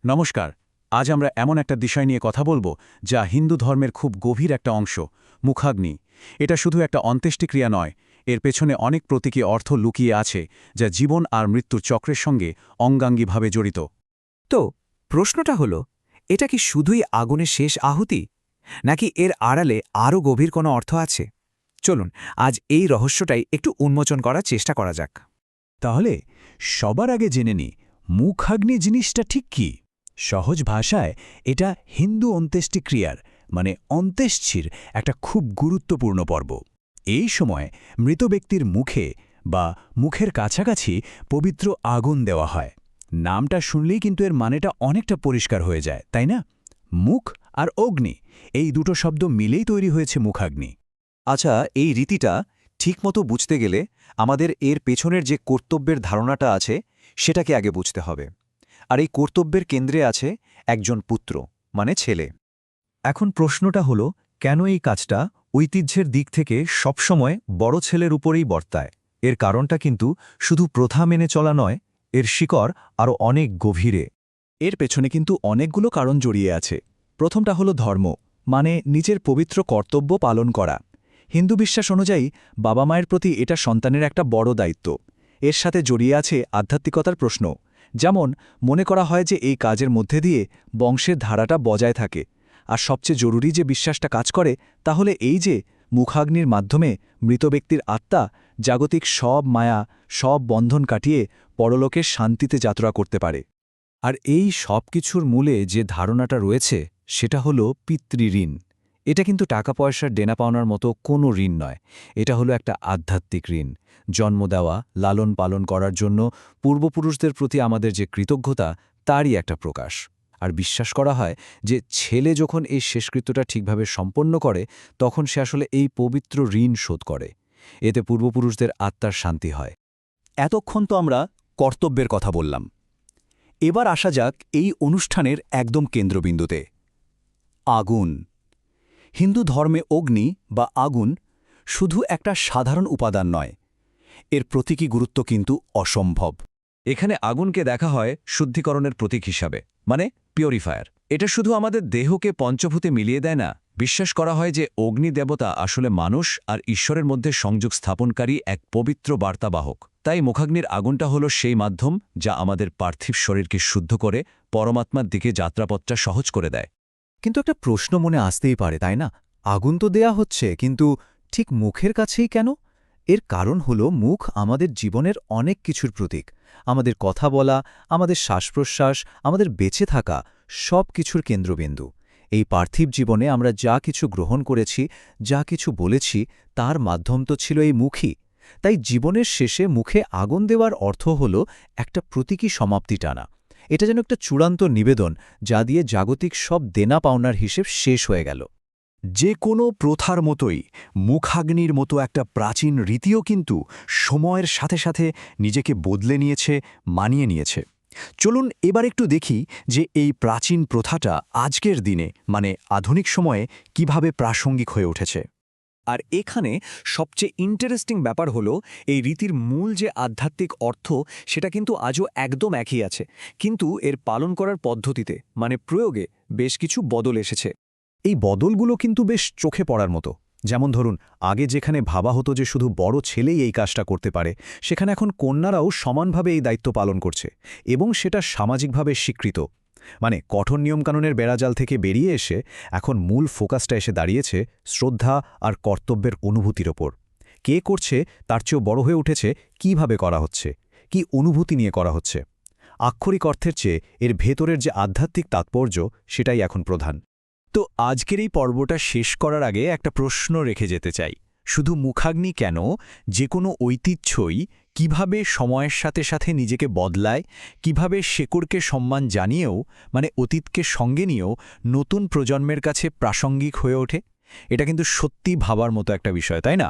নমস্কার। আজ আমরা এমন একটা বিষয় নিয়ে কথা বলবো যা হিন্দু ধর্মের খুব গভীর একটা অংশ, মুখাগ্নি। এটা শুধু একটা অন্ত্যেষ্টিক্রিয়া নয়, এর পেছনে অনেক প্রতীকী অর্থ লুকিয়ে আছে যা জীবন আর মৃত্যুর চক্রের সঙ্গে অঙ্গাঙ্গিভাবে জড়িত। তো প্রশ্নটা হলো, এটা কি শুধুই আগুনের শেষ আহুতি, নাকি এর আড়ালে আরও গভীর কোনো অর্থ আছে? চলুন আজ এই রহস্যটাই একটু উন্মোচন করার চেষ্টা করা যাক। তাহলে সবার আগে জেনে নি মুখাগ্নি জিনিসটা ঠিক কি। সহজ ভাষায় এটা হিন্দু অন্ত্যেষ্টিক্রিয়ার অন্ত্যেষ্টির একটা খুব গুরুত্বপূর্ণ পর্ব। এই সময় মৃত ব্যক্তির মুখে বা মুখের কাছাকাছি পবিত্র আগুন দেওয়া হয়। নামটা শুনলেই কিন্তু এর মানেটা অনেকটা পরিষ্কার হয়ে যায়, তাই না? মুখ আর অগ্নি, এই দুটো শব্দ মিলেই তৈরি হয়েছে মুখাগ্নি। আচ্ছা, এই রীতিটা ঠিকমতো বুঝতে গেলে আমাদের এর পেছনের যে কর্তব্যের ধারণাটা আছে সেটাকে আগে বুঝতে হবে। আর এই কর্তব্যের কেন্দ্রে আছে একজন পুত্র, মানে ছেলে। এখন প্রশ্নটা হলো, কেন এই কাজটা ঐতিহ্যের দিক থেকে সবসময় বড় ছেলের উপরেই বর্তায়? এর কারণটা কিন্তু শুধু প্রথা মেনে চলা নয়, এর শিকড় আরও অনেক গভীরে। এর পেছনে কিন্তু অনেকগুলো কারণ জড়িয়ে আছে। প্রথমটা হলো ধর্ম, নিজের পবিত্র কর্তব্য পালন করা। হিন্দু বিশ্বাস অনুযায়ী বাবা মায়ের প্রতি এটা সন্তানের একটা বড় দায়িত্ব। এর সাথে জড়িয়ে আছে আধ্যাত্মিকতার প্রশ্ন। যেমন মনে করা হয় যে এই কাজের মধ্যে দিয়ে বংশের ধারাটা বজায় থাকে। আর সবচেয়ে জরুরি যে বিশ্বাসটা কাজ করে তাহলে এই যে মুখাগ্নির মাধ্যমে মৃত ব্যক্তির আত্মা জাগতিক সব মায়া, সব বন্ধন কাটিয়ে পরলোকের শান্তিতে যাত্রা করতে পারে। আর এই সব কিছুর মূলে যে ধারণাটা রয়েছে সেটা হলো পিতৃঋণ। এটা কিন্তু টাকা পয়সার দেনা পাওনার মতো কোনো ঋণ নয়, এটা হলো একটা আধ্যাত্মিক ঋণ। জন্ম দেওয়া, লালন পালন করার জন্য পূর্বপুরুষদের প্রতি আমাদের যে কৃতজ্ঞতা, তারই একটা প্রকাশ। আর বিশ্বাস করা হয় যে ছেলে যখন এই শেষকৃত্যটা ঠিকভাবে সম্পন্ন করে তখন সে আসলে এই পবিত্র ঋণ শোধ করে। এতে পূর্বপুরুষদের আত্মার শান্তি হয়। এতক্ষণ তো আমরা কর্তব্যের কথা বললাম। এবার আসা যাক এই অনুষ্ঠানের একদম কেন্দ্রবিন্দুতে, আগুন। হিন্দু ধর্মে অগ্নি বা আগুন শুধু একটা সাধারণ উপাদান নয়, এর প্রতীকী গুরুত্ব কিন্তু অসম্ভব। এখানে আগুনকে দেখা হয় শুদ্ধিকরণের প্রতীক হিসাবে, মানে পিউরিফায়ার। এটা শুধু আমাদের দেহকে পঞ্চভূতে মিলিয়ে দেয় না, বিশ্বাস করা হয় যে অগ্নি দেবতা আসলে মানুষ আর ঈশ্বরের মধ্যে সংযোগ স্থাপনকারী এক পবিত্র বার্তাবাহক। তাই মুখাগ্নির আগুনটা হলো সেই মাধ্যম যা আমাদের পার্থিব শরীরকে শুদ্ধ করে পরমাত্মার দিকে যাত্রাপথটা সহজ করে দেয়। কিন্তু একটা প্রশ্ন মনে আসতেই পারে, তাই না? আগুন তো দেয়া হচ্ছে, কিন্তু ঠিক মুখের কাছেই কেন? এর কারণ হলো মুখ আমাদের জীবনের অনেক কিছুর প্রতীক। আমাদের কথা বলা, আমাদের শ্বাসপ্রশ্বাস, আমাদের বেঁচে থাকা সব কিছুর কেন্দ্রবিন্দু। এই পার্থিব জীবনে আমরা যা কিছু গ্রহণ করেছি, যা কিছু বলেছি, তার মাধ্যম তো ছিল এই মুখই। তাই জীবনের শেষে মুখে আগুন দেওয়ার অর্থ হল একটা প্রতীকী সমাপ্তি টানা। এটা যেন একটা চূড়ান্ত নিবেদন, যা দিয়ে জাগতিক সব দেনা পাওনার হিসেব শেষ হয়ে গেল। যে কোনো প্রথার মতোই মুখাগ্নির মতো একটা প্রাচীন রীতিও কিন্তু সময়ের সাথে সাথে নিজেকে বদলে নিয়েছে, মানিয়ে নিয়েছে। চলুন এবার একটু দেখি যে এই প্রাচীন প্রথাটা আজকের দিনে আধুনিক সময়ে কিভাবে প্রাসঙ্গিক হয়ে উঠেছে। আর এখানে সবচেয়ে ইন্টারেস্টিং ব্যাপার হলো, এই রীতির মূল যে আধ্যাত্মিক অর্থ সেটা কিন্তু আজও একদম একই আছে, কিন্তু এর পালন করার পদ্ধতিতে প্রয়োগে বেশ কিছু বদল এসেছে। এই বদলগুলো কিন্তু বেশ চোখে পড়ার মতো। যেমন ধরুন, আগে যেখানে ভাবা হতো যে শুধু বড় ছেলেই এই কাজটা করতে পারে, সেখানে এখন কন্যারাও সমানভাবে এই দায়িত্ব পালন করছে, এবং সেটা সামাজিকভাবে স্বীকৃত। কঠোর নিয়মকানুনের বেড়াজাল থেকে বেরিয়ে এসে এখন মূল ফোকাসটা এসে দাঁড়িয়েছে শ্রদ্ধা আর কর্তব্যের অনুভূতির ওপর। কে করছে তার চেয়েও বড় হয়ে উঠেছে কিভাবে করা হচ্ছে, কি অনুভূতি নিয়ে করা হচ্ছে। আক্ষরিক অর্থের চেয়ে এর ভেতরের যে আধ্যাত্মিক তাৎপর্য, সেটাই এখন প্রধান। তো আজকের এই পর্বটা শেষ করার আগে একটা প্রশ্ন রেখে যেতে চাই। শুধু মুখাগ্নি কেন, যে কোনো ঐতিহ্যই কিভাবে সময়ের সাথে সাথে নিজেকে বদলায়, কিভাবে শেকড়কে সম্মান জানিয়েও অতীতকে সঙ্গে নিয়েও নতুন প্রজন্মের কাছে প্রাসঙ্গিক হয়ে ওঠে, এটা কিন্তু সত্যি ভাবার মতো একটা বিষয়, তাই না?